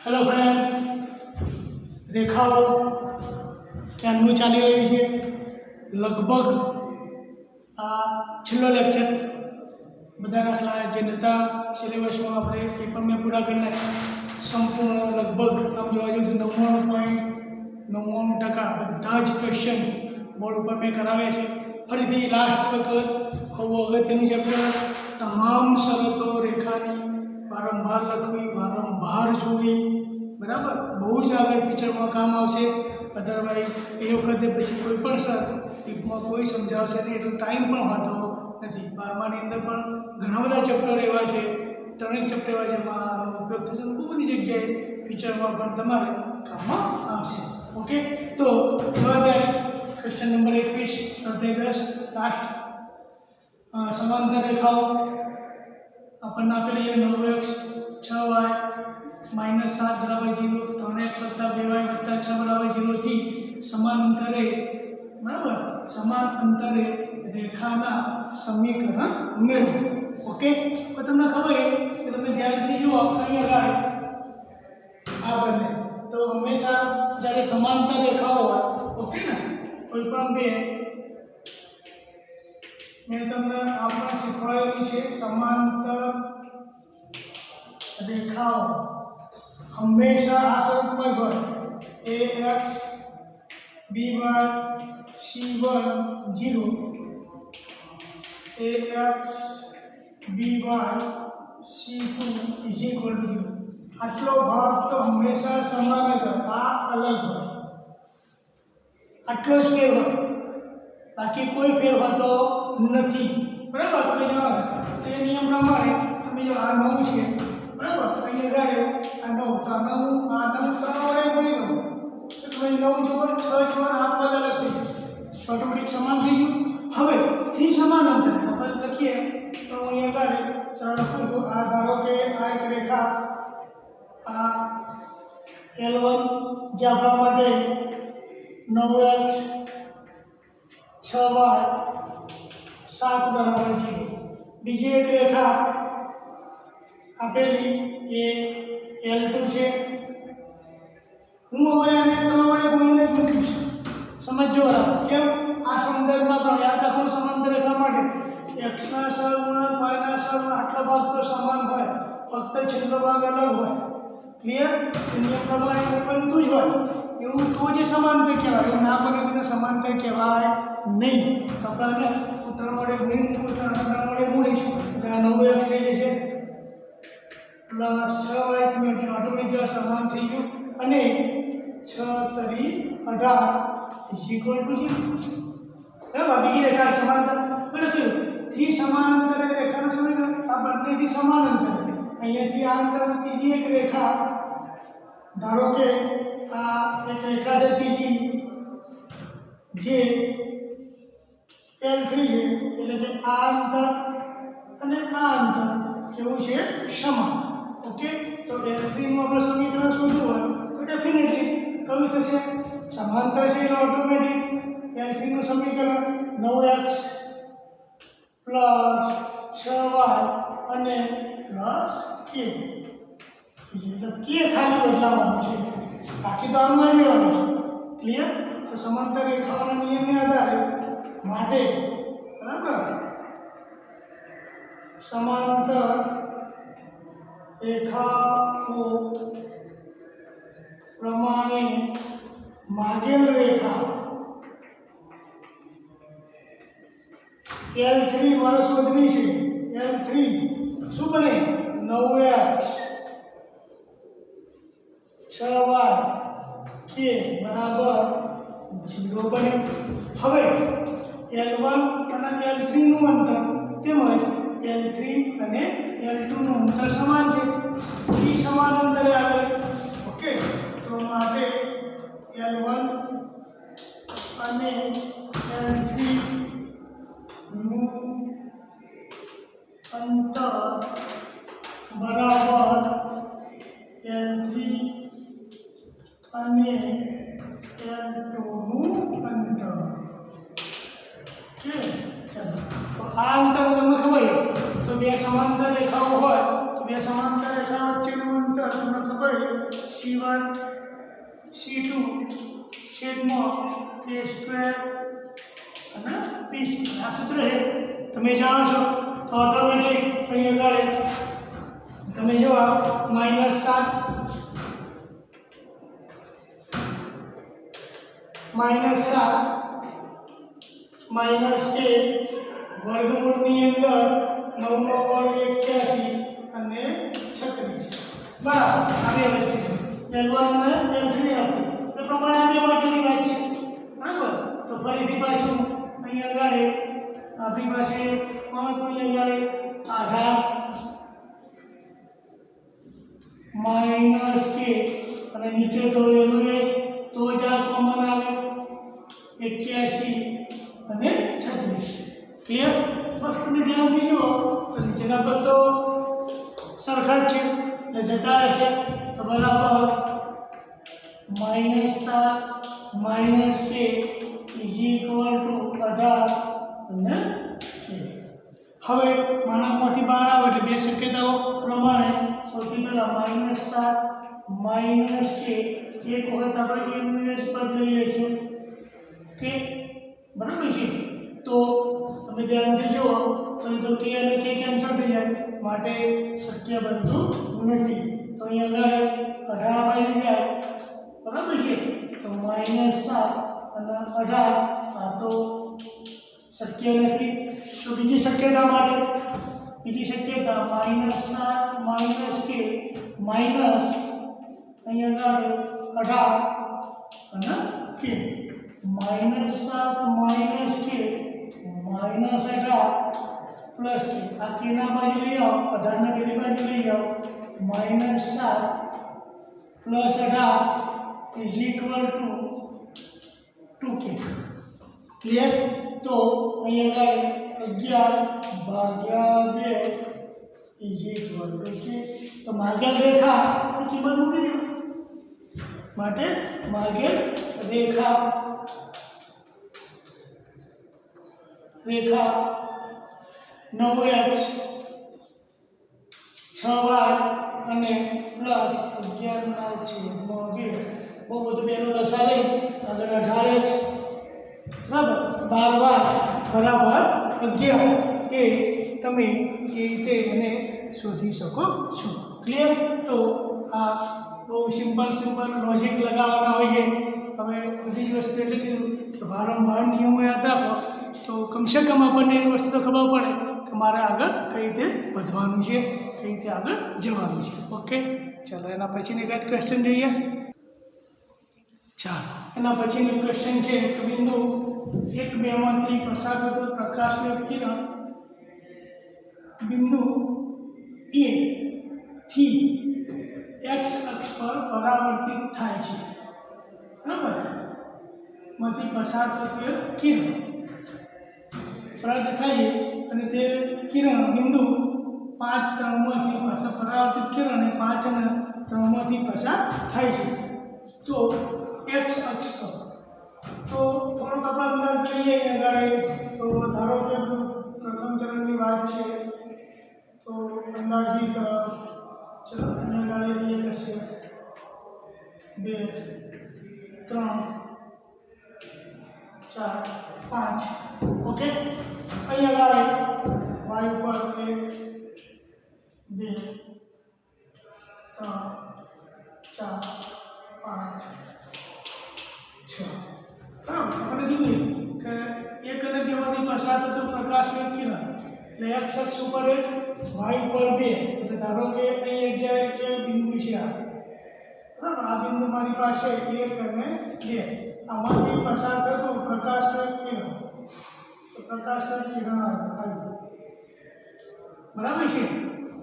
Hello friend, रेखाओं क्यानु चाली रही है लगभग आ छेल्लो लेक्चर बधा दाखला जेने था सिलेबस में अपने पेपर में पूरा करना है संपूर्ण लगभग आम जो 99.99% बधा ज क्वेश्चन बोर्ड पर मैं करावे छे। फरीथी लास्ट वखत खूब अगत्यनुं चेप्टर तमाम शरतो रेखानी वारंवार लखवी वारंवार जोवी बराबर बहुत ज आगे फ्यूचर में काम आवशे। अदरवाइज ए वखते पछी कोईपण सर टीपमां कोई समजावशे नहीं, एटलो टाइम पण होतो नथी। 12मानी अंदर पण घणा बधा चेप्टर एवा छे, 3 चेप्टर एवा जेमां आनो उपयोग थशे। खूब बधी जग्याए फ्यूचर में पण तमारे काममां आवशे। ओके, तो क्वेश्चन नंबर 21 स्वाध्याय 10 लास्ट समांतर रेखाओं अपन आपेली है 9x 6y -7 बराबर 0, 3x + 2y + 6 बराबर 0 थी समांतरे बराबर समान अंतरे रेखाना समीकरण मेळवो। ओके, तो तमने खबर है कि तमे ध्यानथी जुओ अहीं आगळ आ बने तो हमेशा જ્યારે समांतर रेखाओं હોય ओके ने कोईपण બે मैं तमने आपने शिखवाडेलुं छे समांतर रेखाओं हमेशा आ स्वरूपमां ज होय ax by c1 0 ax by c2 0 आटलो भाग तो हमेशा समान ज होय, आ अलग होय, आटलो ज फेर होय, बाकी कोई फेर होतो नहीं। बराबर तमे जाणो तो ये नियम प्रमाणे तमे जो आ 9 छे बराबर तो अहीं आगळ आ 9 तो 9 आ 9 3 वडे गुणी दो तो तमे 9 जोड़ो 6 जोड़ो आ पद अलग थई जशे, ऑटोमेटिक समान थई गयुं। हवे थी समान अंतर આપણે લખીએ तो अहीं आगळ चलो लखो आ धारो के आ एक रेखा आ L1 जे आपणा माटे 9x 6y 7 बराबर 0। बीजी एक रेखा आपेली ए L2 છે। હું હવે આને 3 વડે ગુણીને જ મૂકીશ, સમજો બરાબર કેમ આ સંદર્ભમાં પણ યાદ રાખો સમાંતર રેખા માટે x ના સહગુણક y ના સહગુણક આટલો ભાગ તો સમાન હોય, ફક્ત છેલ્લો ભાગ અલગ હોય। ક્લિયર? નિયમ પ્રમાણે બનતું જ હોય એવું તો જે સમાંતર કહેવાય, એવું ના બને તેને સમાંતર કહેવાય નહીં। તો આપણે 3 વડે ગુણીને 3 વડે ગુણીશું એટલે આ 9x થઈ જશે प्लस 6y થી ऑटोमेटिक समान થઈ ગયું અને 6 તરી 18 0। બરાબર, બીજી રેખા સમાંતર બરાબર થી समानांतर રેખાના સમીકરણ આ બંનેથી સમાન અંતર અહીંયાથી આ અંતર ત્રીજી એક રેખા ધારો કે આ એક રેખા છે ત્રીજી જે L3 છે એટલે કે આ અંતર અને આ અંતર કેવું છે સમાન। ओके, तो L3 નું આપણે સમીકરણ શોધવું હોય તો ડેફિનેટલી કયું થશે સમાંતર છે એટલે ઓટોમેટિક L3 નું સમીકરણ 9x + 6y અને + k એટલે k ખાલી બદલાવાનું છે, બાકી તો આમ જ રહેવાનું છે। ક્લિયર? તો સમાંતર રેખાઓના નિયમને આધારે માટે બરાબર समांतर रेखाओं प्रमाणे मागेल रेखा L3 मारे शोधनी छे। L3 શું બને 9x 6y k बराबर 0 बने। હવે L1 અને L3 નું અંતર તેમજ L3 અને L2 નું અંતર સમાન છે, થી સમાન અંતરે આવે। ઓકે, તો માટે L1 અને L3 નું અંતર બરાબર L3 અને L2 નું અંતર। ઓકે, ચાલો તો આ અંતર તમને ખબર છે तो બે समांतर रेखाओं હોય તો બે समांतर रेखा વચ્ચેનું અંતર તમને ખબર બરાબર C1 C2 છેદમાં A સ્ક્વેર અને B સ્ક્વેર આ સૂત્ર છે તમે જાણો છો તો ઓટોમેટિક અહીં આગળ તમે જો -7 -7 -a વર્ગમૂળની અંદર 9 નો વર્ગ 81 અને 36 બરાબર આવી વચ્ચે છે L1 અને L3 હતી તે પ્રમાણે આ બે માટેની વાત છે બરાબર તો ફરીથી પાછું અહીં આગળ આપણી પાસે કોણ કોઈ આગળ 18 -k અને નીચે તો એનું જ તો જ આ કોમન આવે 81 અને 36 ક્લિયર બસ તમે ધ્યાનથી જુઓ તો નીચેના પદ તો સરખા જ છે એટલે જતા રહેશે તો બરાબર -7 - k = 18 અને k હવે માનકમાંથી બહાર આવે એટલે બે શક્યતાઓ પ્રમાણે સૌથી પહેલા -7 - k એક વખત આપણે એનું જ પદ લઈએ છીએ કે બરાબર છે તો તમે ધ્યાનથી જુઓ તો અહીં તો k અને k કેન્સલ થઈ જાય માટે શક્ય બનતું નથી તો અહીં આગળ 18 બાજુ જાય બરાબર છે તો -7 અને 18 આ તો શક્ય નથી તો બીજી શક્યતા માટે બીજી શક્યતા -7 - k માઈનસ અહીં આગળ 18 અને k -7 - k -18 પ્લસ k આ k ના બાજુ લઈ આવો 18 ના પેલી બાજુ લઈ જાઓ -7 પ્લસ 18 = 2k ક્લિયર તો અહીં આગળ 11/2 = k તો માર્ગેલ રેખા ની કિંમત મૂકી દો માટે માર્ગેલ રેખા 9x 6y અને પ્લસ 11/2 બહુ બધું બેનો દશા લઈ આગળ 18x બરાબર 12y = 11 એ તમે એ રીતે એને શોધી શકો છો ક્લિયર તો આ બહુ સિમ્પલ લોજિક લગાવવાના હોય છે હવે બધી જ વસ્તુ એટલે કીધું કે વારંવાર નિયમો યાદ રાખો તો કમસે કમ આપણને એ વસ્તુ તો ખબર પડે કે મારે આગળ કઈ રીતે વધવાનું છે કઈ રીતે આગળ જવાનું છે ઓકે ચાલો એના પછીની એક ક્વેશ્ચન જોઈએ ચાલો એના પછીનું ક્વેશ્ચન છે કે બિંદુ 1 2 માંથી પસાર થતો પ્રકાશનું કિરણ બિંદુ A થી x અક્ષ પર પરાવર્તિત થાય છે બરાબર માંથી પસાર થતું એક કિરણ પરાવર્તિત થાય અને તે કિરણ બિંદુ 5 3 માંથી પરાવર્તિત કિરણ 5 અને 3 માંથી પસાર થાય છે તો x અક્ષ પર તો થોડોક આપણે અંદાજ લઈએ આગળ તો ધારો કે પ્રથમ ચરણની વાત છે તો અંદાજિત ચલો અહીંયા આગળ એક હશે 2 3 4 5 ઓકે અહીંયા આગળ y ઉપર 1 2 3 4 5 6 બરાબર આપણે કીધું કે 1 અને 2 માંથી પસાર થતો પ્રકાશનું કિરણ એટલે x અક્ષ ઉપર 1 y ઉપર 2 એટલે ધારો કે અહીં જગ્યાએ કે બિંદુ છે બરાબર આ બિંદુ મારી પાસે 1 અને 2 આમાંથી પસાર થતું પ્રકાશનું કિરણ તો પ્રકાશનું કિરણ આવ્યું બરાબર છે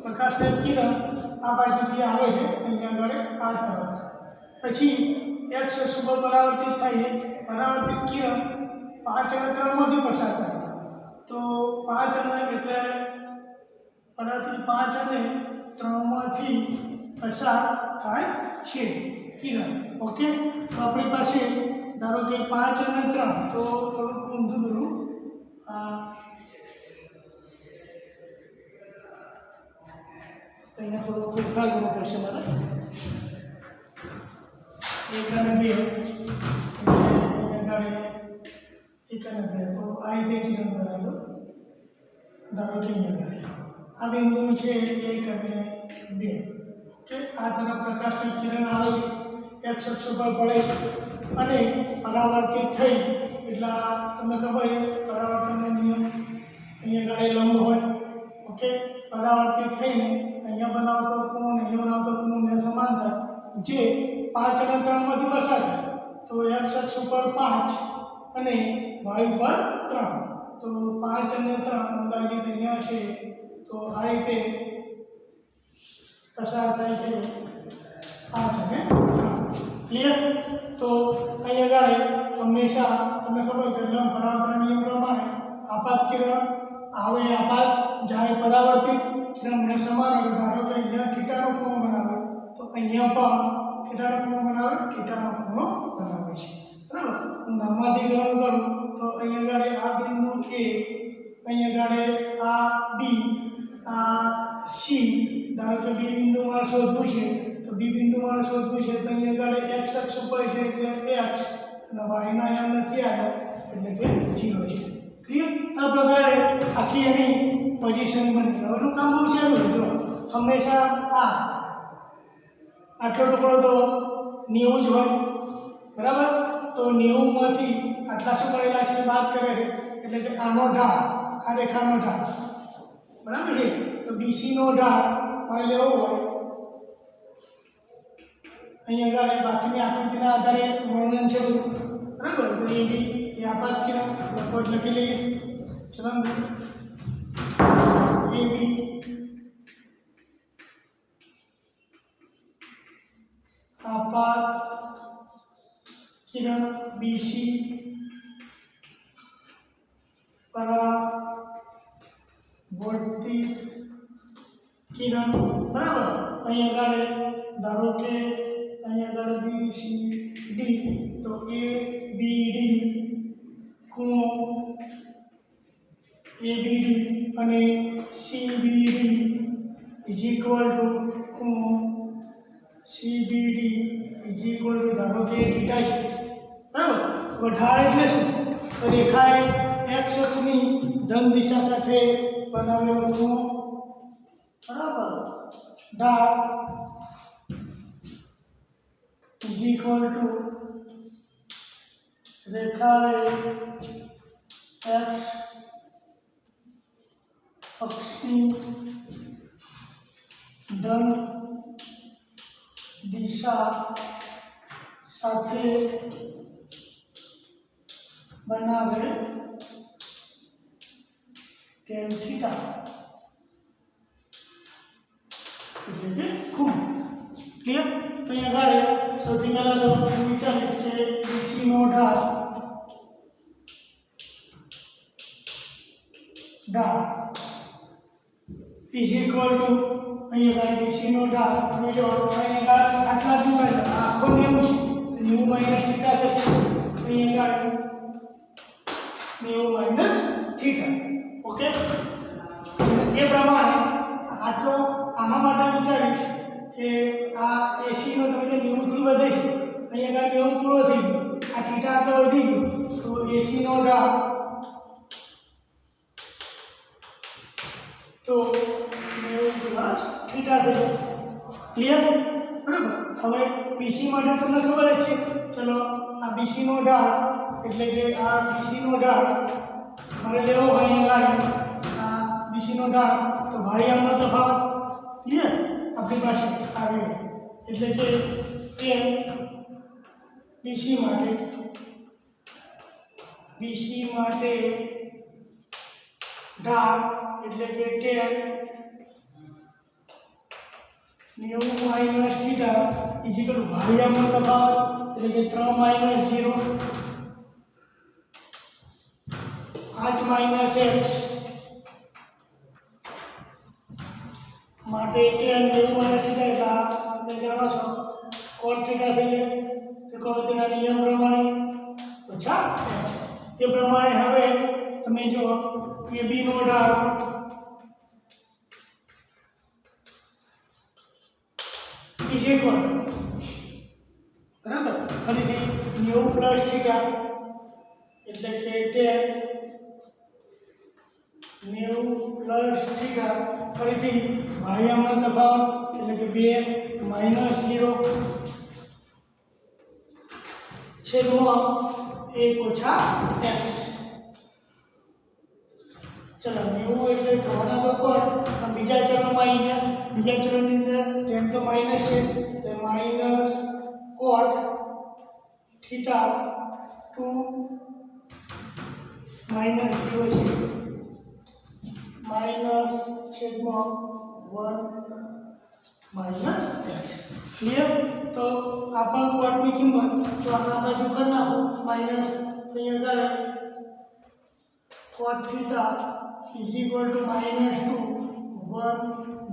પ્રકાશનું કિરણ આ બાજુથી આવે છે અહીંયા આગળ આ તરફ પછી x અક્ષ ઉપર પરાવર્તિત થાય પરાવર્તિત કિરણ 5 અને 3 માંથી પસાર થાય તો 5 અને એટલે પરાવર્તિત 5 અને 3 માંથી પસાર થાય છે કિરણ ઓકે તો આપણી પાસે ધારો કે 5 અને 3 તો થોડુંક ઊંધું દોરું અહીંયા થોડું ફેરફાર કરવો પડશે મારે 1 અને 2 આગળ 1 અને 2 તો આ રીતે કિરણ કરાયેલો ધારો કે અહીંયા આગળ આ બિંદુ છે 1 અને 2 ઓકે આ તરફ પ્રકાશની કિરણ આવે છે x અક્ષ પર પડે છે અને પરાવર્તિત થઈ એટલે તમને ખબર છે પરાવર્તનનો નિયમ અહીંયા આગળ લંબ હોય ઓકે પરાવર્તિત થઈને અહીંયા બનાવતો ખૂણો અને અહીંયા બનાવતો ખૂણો ને સમાંતર જે 5 અને 3 માંથી પસાર થાય તો x અક્ષ ઉપર 5 અને y ઉપર 3 તો 5 અને 3 અંદાજિત અહીંયા છે તો આ રીતે પસાર થાય છે 5 અને 3 ક્લિયર તો અહીંયા આગળ હંમેશા તમને ખબર કે પરાવર્તન નિયમ પ્રમાણે આપાત કિરણ આવે આપાત જાય પરાવર્તિત કિરણને સમાન હોય ધારો કે અહીંયા થીટાનો ખૂણો બનાવે તો અહીંયા પણ થીટાનો ખૂણો બનાવે થીટાનો ખૂણો બનાવે છે બરાબર હું નામાથી ગણન કરું તો અહીંયા આગળ આ બિંદુ A અહીંયા આગળ આ B આ C ધારો કે B બિંદુ મારે શોધવું છે તો B બિંદુ મારે શોધવું છે તો અહીંયા આગળ x અક્ષ ઉપર છે એટલે x અને y ના યામ નથી આવ્યા એટલે કે 0 છે ક્લિયર આ પ્રકારે આખી એની પોઝિશન બની હવેનું કામ બહુ સહેલું છે જો હંમેશા આટલો ટુકડો તો 90 જ હોય બરાબર તો 90 માંથી આટલા શું કરેલા છે બાદ કરે છે એટલે કે આનો ઢાળ આ રેખાનો ઢાળ બરાબર છે તો BC નો ઢાળ મારે લેવો હોય અહીંયા આગળ બાકીની આકૃતિના આધારે વર્ણન છે બધું બરાબર તો એ બી એ આપાત કિરણ લગભગ લખી લઈએ ચલો એ બી આપાત કિરણ BC પરાવર્તિત કિરણ બરાબર અહીંયા આગળ ધારો કે અહીંયા આગળ BCD તો ABD ખૂણો ABD અને CBD ઇઝ ઇક્વલ ટુ ખૂણો CBD ઇઝ ઇક્વલ ટુ ધારો કે થીટા છે બરાબર તો ઢાળ એટલે શું તો રેખાએ x અક્ષની ધન દિશા સાથે બનાવેલો ખૂણો બરાબર ઢાળ ઇઝ ઇક્વલ ટુ રેખાએ x અક્ષની ધન દિશા સાથે બનાવે tan થીટા એટલે કે ખૂણો ક્લિયર તો અહીંયા આગળ સૌથી પહેલા તો હું વિચારીશ કે BC નો ઢાળ ઇઝ ઇક્વલ ટુ અહીંયા આગળ BC નો ઢાળ તમે જો અહીંયા આગળ આટલા જ મૂકાય છે આખો 90 છે 90 માઇનસ થીટા થશે અહીંયા આગળ 90 માઇનસ થીટા ઓકે એ પ્રમાણે આટલો આના માટે વિચારીશ કે આ AC નો તમે કે 90 થી વધે છે અહીંયા આગળ 90 પૂરો થઈ ગયો આ થીટા આટલો વધી ગયો તો AC નો ઢાળ તો 90 પ્લસ થીટા થઈ જાય ક્લિયર બરાબર હવે BC માટે તમને ખબર જ છે ચલો આ BC નો ઢાળ એટલે કે આ BC નો ઢાળ મારે લેવો હોય અહીંયા આ BC નો ઢાળ તો ભાઈયામનો તફાવત ક્લિયર આપણી પાસે આવે એટલે કે tan BC માટે ઢાળ એટલે કે tan 90 minus theta is equal to ભાઈયામનો તફાવત એટલે કે 3 માઇનસ 0 5 માઇનસ x માટે tan 90 માઇનસ થીટા એટલે તમે જાણો છો cos થીટા થઈ જાય તો કોસના નિયમ પ્રમાણે ઓછા x એ પ્રમાણે હવે તમે જો AB નો ઢાળ ઇઝ ઇક્વલ બરાબર ફરીથી 90 પ્લસ થીટા એટલે કે 90 પ્લસ થીટા ફરીથી ભાગાકારનો તફાવત એટલે કે 2 માઇનસ 0 છેદમાં 1 ઓછા x. चलो 90 એટલે થવાના તો કોણ બીજા ચરણમાં આવી ગયા. બીજા ચરણની અંદર ટેન તો માઇનસ છે એટલે માઇનસ કોટ થીટા 2 માઇનસ 0 છે માઇનસ છેદમાં 1 માઇનસ x. ક્લિયર? તો આ પણ કોટની કિંમત તો આના બાજુ કરી નાખો માઇનસ અહીંયા આગળ કોટ theta is equal to minus 2 1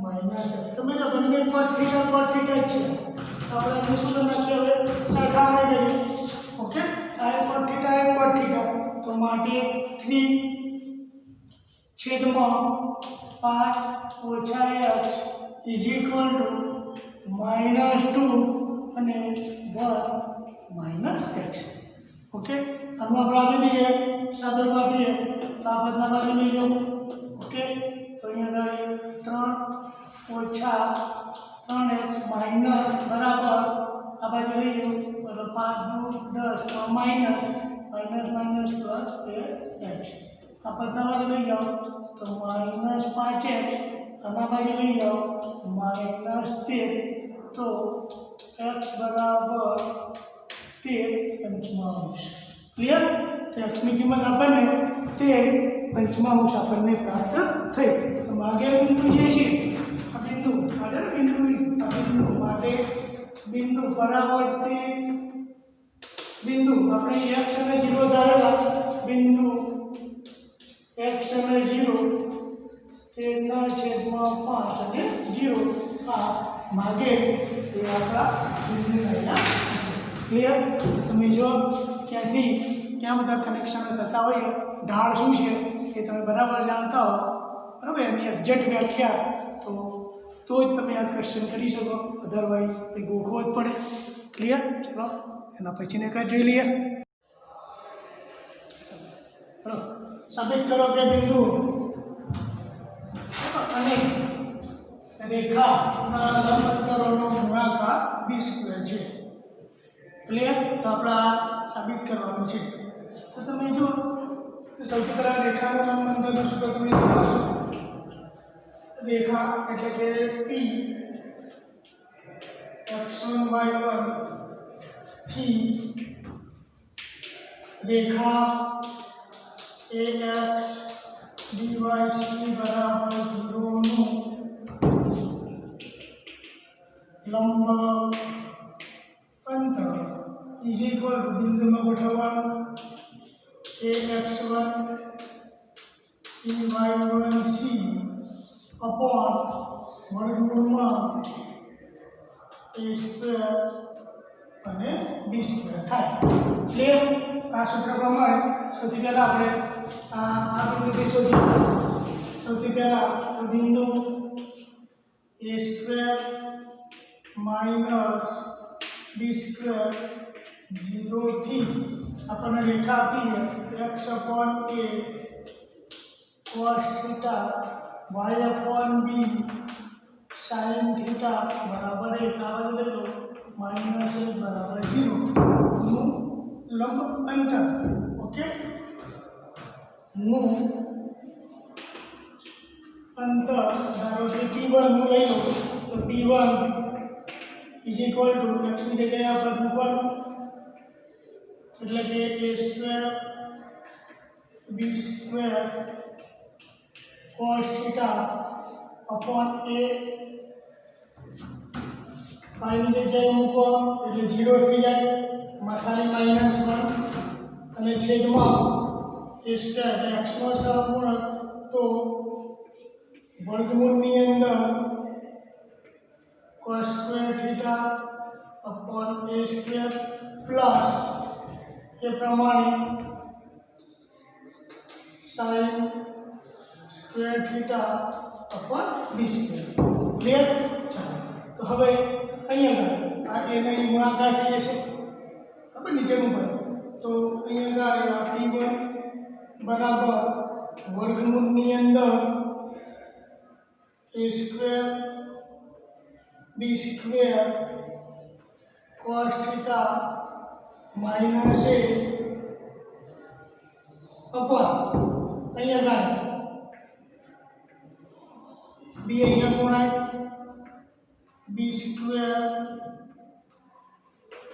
minus x. તમે તો બંને cot theta જ છે. આપણે એને શું કરી નાખીએ હવે સરખામણી કરીએ. ઓકે, આ cot theta તો માટે 3 છેદમાં 5 ઓછા x is equal to minus 2 અને 1 minus x. ઓકે, આનું આપણે આપી દઈએ સાદુરૂપ આપીએ તો આ બધાના બાજુ લઈ જાઓ. ઓકે, તો અહીંયા આગળ 3 ઓછા 3x માઇનસ બરાબર આ બાજુ લઈ જાઓ એટલે 5 10 માઇનસ માઇનસ પ્લસ x. આ બધાના બાજુ લઈ જાઓ તો માઇનસ 5x આના બાજુ લઈ જાઓ માઇનસ 13 તો x બરાબર 13 પંચમાંશ. ક્લિયર? તો x ની કિંમત આપણને 13 પંચમાંશ આપણને પ્રાપ્ત થઈ. તો આગળ બિંદુ જે છે આ બિંદુ આગળ બિંદુ માટે બિંદુ પરાવર્તિત બિંદુ આપણે x અને 0 ધારેલા બિંદુ x અને 0 તેના છેદમાં 5 અને 0 આ માગે એ આપણા બિંદુ અહીંયા હશે. ક્લિયર? તમે જો ક્યાંથી ક્યાં બધા કનેક્શનો થતા હોય ઢાળ શું છે એ તમે બરાબર જાણતા હો બરાબર એની એક્ઝેક્ટ વ્યાખ્યા તો જ તમે આ ક્વેશ્ચન કરી શકો. અધરવાઇઝ એ ગોખવો જ પડે. ક્લિયર? ચલો એના પછીને કાંઈ જોઈ લઈએ. બરાબર, સાબિત કરો કે બિંદુ અને રેખાના લંબ અંતરોનો ગુણાકાર b² છે. ક્લિયર? તો આપણે આ સાબિત કરવાનું છે. તો તમે જુઓ સૌથી પહેલાં રેખાના લંબ અંતરનું સૂત્ર તમે જાણો. રેખા એટલે કે p x1 y1 થી રેખા ax dy c બરાબર 0 નું લંબ અંતર ઇઝ ઇક્વલ ટુ બિંદુમાં ગોઠવવાનું ax1 y1 c અપોન વર્ગમૂળમાં a² અને b² થાય. ક્લિયર? આ સૂત્ર પ્રમાણે સૌથી પહેલાં આપણે આ બિંદુથી શોધીએ. સૌથી પહેલાં બિંદુ a² માઇનસ b² 0 થી આપણને રેખા આપી x upon a cos theta y upon b sin theta બરાબર 1 આ બાજુ લઈ લો માઇનસ 1 બરાબર 0 નું લંબ અંતર. ઓકે, નું અંતર ધારો કે p1 નું લઈ લો તો p1 is equal two x ની જગ્યાએ આ પદ મૂકવાનું એટલે કે a² b² cos theta upon a y ની જગ્યાએ મૂકો એટલે 0 થઈ જાય માં ખાલી -1 અને છેદમાં a² એટલે x નો સહગુણક તો વર્ગમૂળની અંદર cos² theta upon a² plus એ પ્રમાણે sin² theta upon b². Clear? ચાલો તો હવે અહીંયા આ a ને ગુણાકાર થઈ જશે બરાબર નીચેનું પદ તો અહીંયા આગળ આ p1 બરાબર વર્ગમૂળની અંદર a square b square cos θ minus a upon અહીંયા આગળ b અહીંયા ગુણાય b square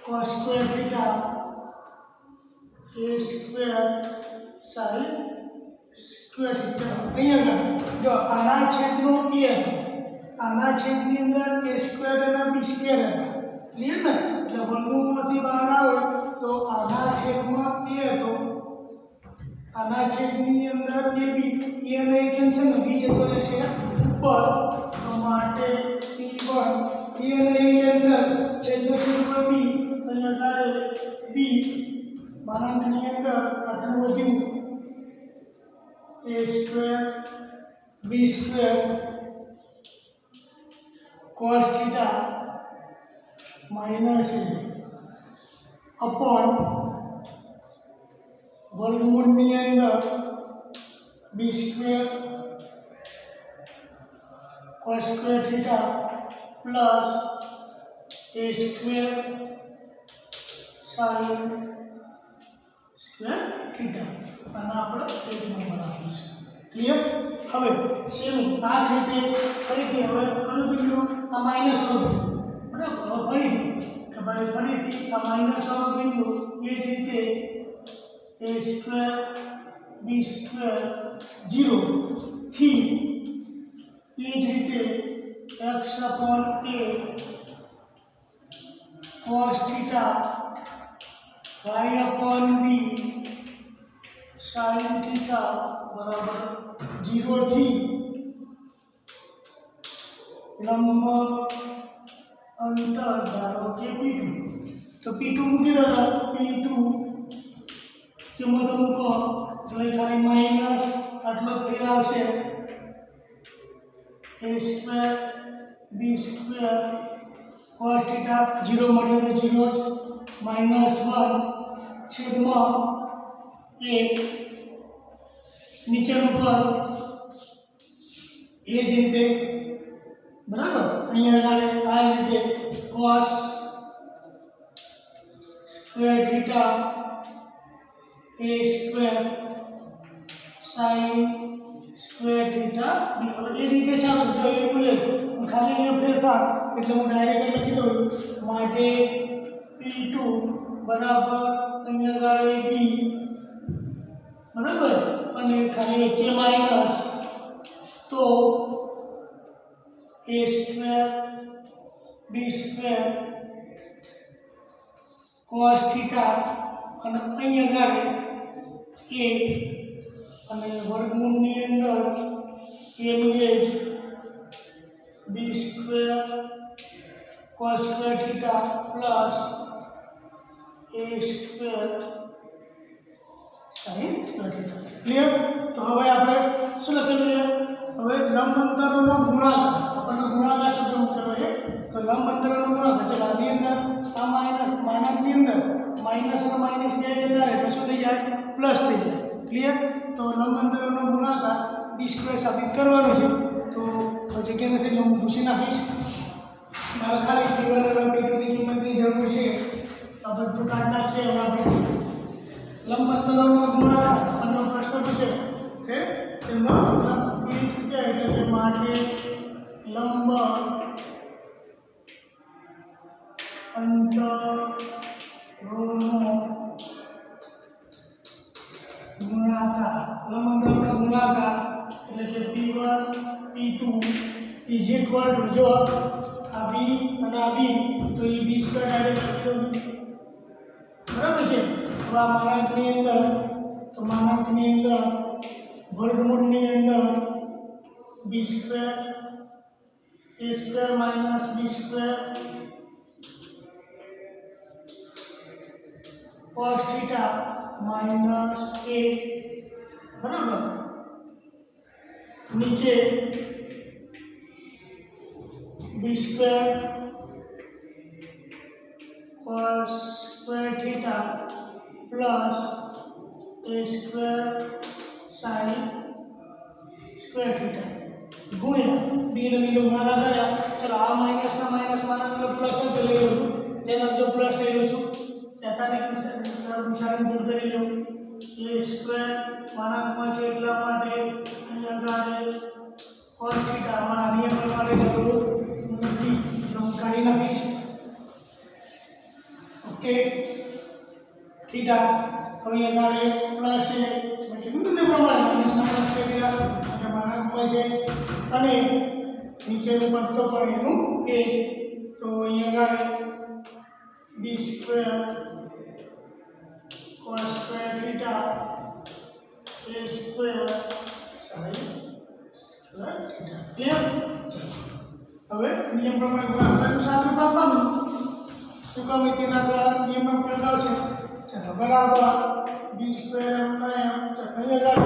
cos square θ a square sin square θ અહીંયા આગળ જો આના છેદનો a હતો આના છેદની અંદર a સ્ક્વેર અને b સ્ક્વેર હતા ક્લિયર ને એટલે વર્ગમૂળમાંથી બહાર આવે તો આના છેદમાં a હતો આના છેદની અંદર a b a અને a કેન્સલ ને b જતો રહેશે ઉપર તો માટે p1 a અને a કેન્સલ છેદનો છેદ ઉપર b અહીંયા આગળ b માનાંકની અંદર આટલું વધ્યું a square b square cos θ minus upon વર્ગમૂળની અંદર b square cos square θ plus a square sin square θ અને આપણે 1 નંબર આપીશું ક્લિયર હવે સેમ આ જ રીતે ફરીથી હવે કયું બિંદુ આ માઈનસ વાળું બરાબર ફરીથી કે ભાઈ ફરીથી આ માઈનસ વાળું બિંદુ એ જ રીતે a સ્ક્વેર b સ્ક્વેર 0 થી એ જ રીતે x upon a cos θ y upon b sin θ बराबर 0 थी लंब अंतर धारो के p2 तो p2 મૂકી દો p2 કિંમત મૂકો એટલે ખાલી માઈનસ આટલો ફેર આવશે a square b square cos θ 0 મળે તો 0 જ -1 છેદમાં 1 નીચેનું પદ એ જ રીતે બરાબર અહીંયા આગળ આ રીતે cos square θ a square sin square θ b હવે એ રીતે સારું જો એ મૂલ્ય ખાલી અહીંયા ફેરફાર એટલે હું ડાયરેક્ટ લખી દઉં માટે p2 બરાબર અહીંયા આગળ b બરાબર અને ખાલી વચ્ચે માઈનસ તો a square b square cos θ અને અહીંયા આગળ a અને વર્ગમૂળની અંદર a નું એ જ b square cos square θ plus a square sin square θ clear તો હવે આપણે શું લખેલું છે હવે લંબ અંતરોનો ગુણાકાર આપણને ગુણાકાર શબ્દ મૂકેલો છે તો લંબ અંતરોનો ગુણાકાર ચલો આની અંદર આ માનાંકની અંદર માઈનસ અને માઈનસ બે જતા એટલે શું થઈ જાય પ્લસ થઈ જાય ક્લિયર તો લંબ અંતરોનો ગુણાકાર b સ્ક્વેર સાબિત કરવાનો છે તો જગ્યા નથી એટલે હું પૂછી નાખીશ મારે ખાલી p1 અને p2 ની કિંમતની જરૂર છે આ બધું કાઢી નાખીએ હવે આપણે લંબ અંતરોનો ગુણાકાર આનો પ્રશ્ન પૂછે છે તેનો બીજી જગ્યા એટલે કે માટે લંબ અંતરોનો ગુણાકાર લંબ અંતરોનો ગુણાકાર એટલે કે p1 p2 is equal two જો આ b અને આ b તો એ b સ્ક્વેર ડાયરેક્ટ લખી દઉં બરાબર છે હવે આ માનાંકની અંદર તો માનાંકની અંદર વર્ગમૂળની અંદર b square a square minus b square cos θ minus a બરાબર નીચે b square cos square theta plus a square sine square theta गुण્યા બી ને બી ગુણાકાર કર્યા ચલો આ માઈનસ ના માઈનસ માના તો પ્લસ જ લઈ લઉં તેનો જો પ્લસ લઈ લઉં છું તેતાની નિશાની દૂર કરી લઉં એ સ્ક્વેર માનાંકમાં છે એટલા માટે અહીંયા ગાડે cos થીટા આ નિયમ પ્રમાણે જરૂર નથી તો હું કાઢી નાખીશ ઓકે થીટા હવે અહીંયા ગાડે પ્લસ છે મેં કીધું તમને પ્રમાણે માઈનસ ના પ્લસ કરી દીધા કે માનાંકમાં છે અને નીચેનું પદ તો પણ એનું એ જ તો અહીંયા ગાડે b square cos square theta a square sine square theta clear હવે નિયમ પ્રમાણે ગુણાકારનું સાદું આપવાનું શું કામ તેના દ્વારા નિયમનો પ્રયોગ આવશે ચાલો બરાબર બી સ્ક્વેર એમ અહીંયા ગાડે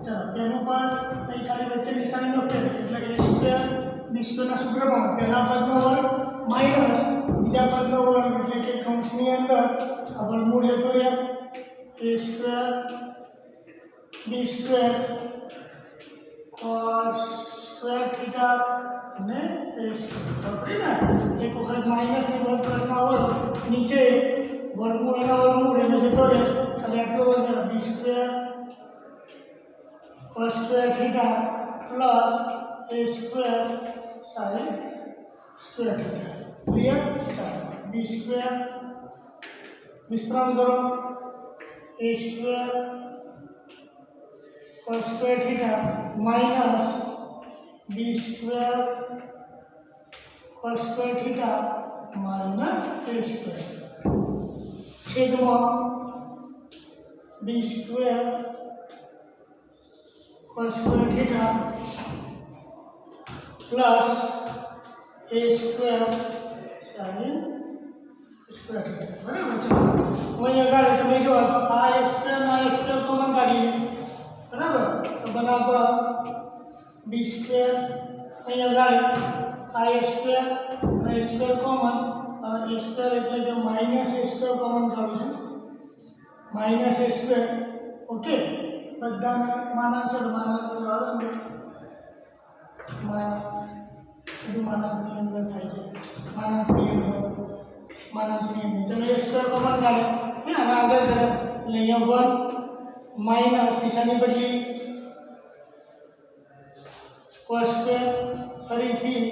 ચાલો પહેલું પદ અહીં ખાલી વચ્ચે નિશાની લખે એટલે એ સ્ક્વેર બી સ્ક્વેરના સૂત્ર પ્રમાણે પહેલા પદનો વર્ગ માઇનસ બીજા પદનો વર્ગ એટલે કે કૌંસની અંદર આ વર્ગમૂળ જતો રહ્યા એ સ્ક્વેર બી સ્ક્વેર cos સ્ક્વેર થીટા અને એ સ્ક્વેર ને એક વખત માઇનસ ની પદ પ્રશ્ન હોય નીચે વર્ગમૂળ એના વર્ગમૂળ એટલે જતો રહે ખાલી આટલો વધે b square cos square theta plus a square sine square theta clear ચાલો બી સ્ક્વેર વિસ્તરણ કરો a square cos square theta minus b square cos square theta minus a square छेद में b square cos square theta plus a square sine square theta बराबर છે वही अगाड़ी તમે જો તો આ સ્ક્વેર ના સ્ક્વેર કોમન કાઢીએ બરાબર તો બરાબર બી સ્ક્વેર અહીં અગાડી આ સ્ક્વેર અને સ્ક્વેર કોમન અને સ્ક્વેર એટલે કે માઈનસ સ્ક્વેર કોમન કાઢું છું માઈનસ સ્ક્વેર ઓકે બધાને માનાંક છે માનાંક આવે માનાંક બધું માનાંકની અંદર થાય છે માનાંકની અંદર चलो ये स्क्वायर कॉमन काढे है હવે આગળ કરે એટલે અહીંયા 1 માઈનસ નિશાની બદલી cos સ્ક્વેર ફરીથી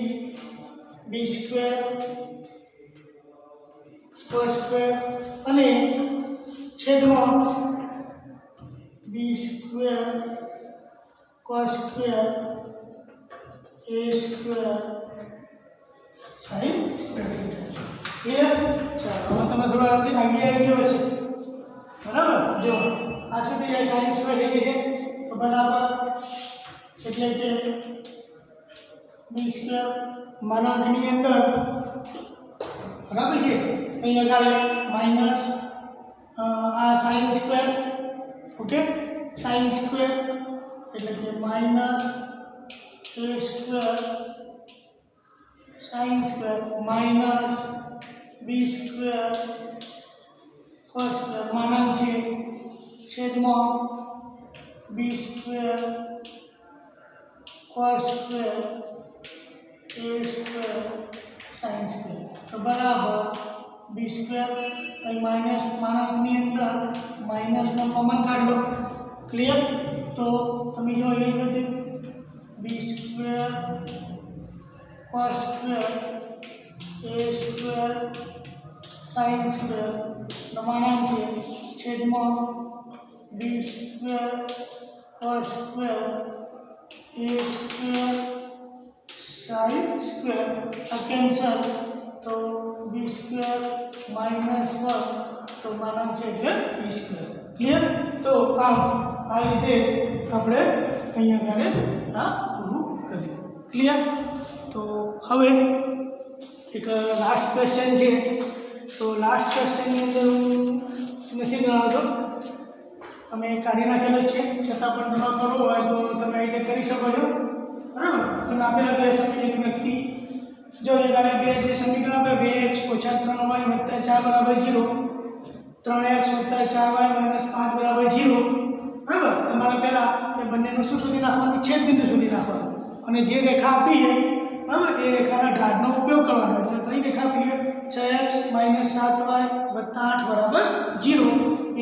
b સ્ક્વેર cos સ્ક્વેર અને છેદમાં b square cos square a square sin square clear चलो હવે તમને થોડો આઈડિયા આવી ગયો છે બરાબર જો આ શું થઈ જાય sin સ્ક્વેર થઈ ગઈ છે તો બરાબર એટલે કે b સ્ક્વેર માનાંકની અંદર બરાબર છે અહીં આગળ માઈનસ આ sin square okay sin square એટલે કે minus a square sin square minus b square cos square માનાંક છે છેદમાં b square cos square a square sin square તો બરાબર b સ્ક્વેર અહીં માઈનસ માનાંકની અંદર માઈનસનો કોમન કાઢ લો ક્લિયર તો તમે જો એ બધું b square cos square a square sin square માનાંક છે છેદમાં b square cos square a square sin square આ કેન્સલ તો b સ્ક્વેર માઈનસ 1 તો માનાંક છે એટલે b સ્ક્વેર ક્લિયર તો આ રીતે આપણે અહીંયા આગળ આ પૂરું કર્યું ક્લિયર તો હવે એક લાસ્ટ ક્વેશ્ચન છે તો લાસ્ટ ક્વેશ્ચનની અંદર હું નથી ગણાવતો અમે કાઢી નાખેલો છે છતાં પણ તમારે કરવો હોય તો તમે આ રીતે કરી શકો છો બરાબર અને આપેલા બે સમીકરણ એક વ્યક્તિ જો એ ગાળે બે જે સમીકરણ આપે 2x - 3y + 4 = 0 3x + 4y - 5 = 0. બરાબર. તમારે પહેલાં એ બંનેનું શું શોધી નાખવાનું? છેદ બિંદુ શોધી નાખવાનું. અને જે રેખા આપી છે બરાબર એ રેખાના ઢાળનો ઉપયોગ કરવાનો. એટલે કઈ રેખા આપી છે? 6x - 7y + 8 = 0.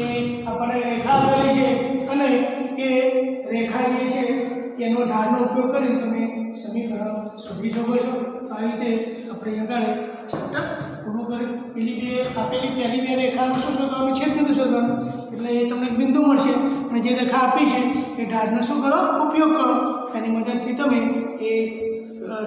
એ આપણે રેખા આપેલી છે અને એ રેખા જે છે એનો ઢાળનો ઉપયોગ કરીને તમે સમીકરણ શોધી શકો છો. આ રીતે આપણે આગળ ચેપ્ટર પૂરું કર્યું. આપેલી પહેલી બે રેખાનું શું શોધવાનું? છેદ બિંદુ શોધવાનું. એટલે એ તમને બિંદુ મળશે અને જે રેખા આપી છે એ ઢાળનો શું કરો? ઉપયોગ કરો. એની મદદથી તમે એ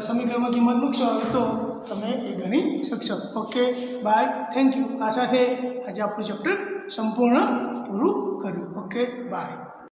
સમીકરણમાં કિંમત મૂકશો તો તમે એ ગણી શકશો. Okay, bye, thank you. આ સાથે આજે આપણું ચેપ્ટર સંપૂર્ણ પૂરું કર્યું. Okay, by.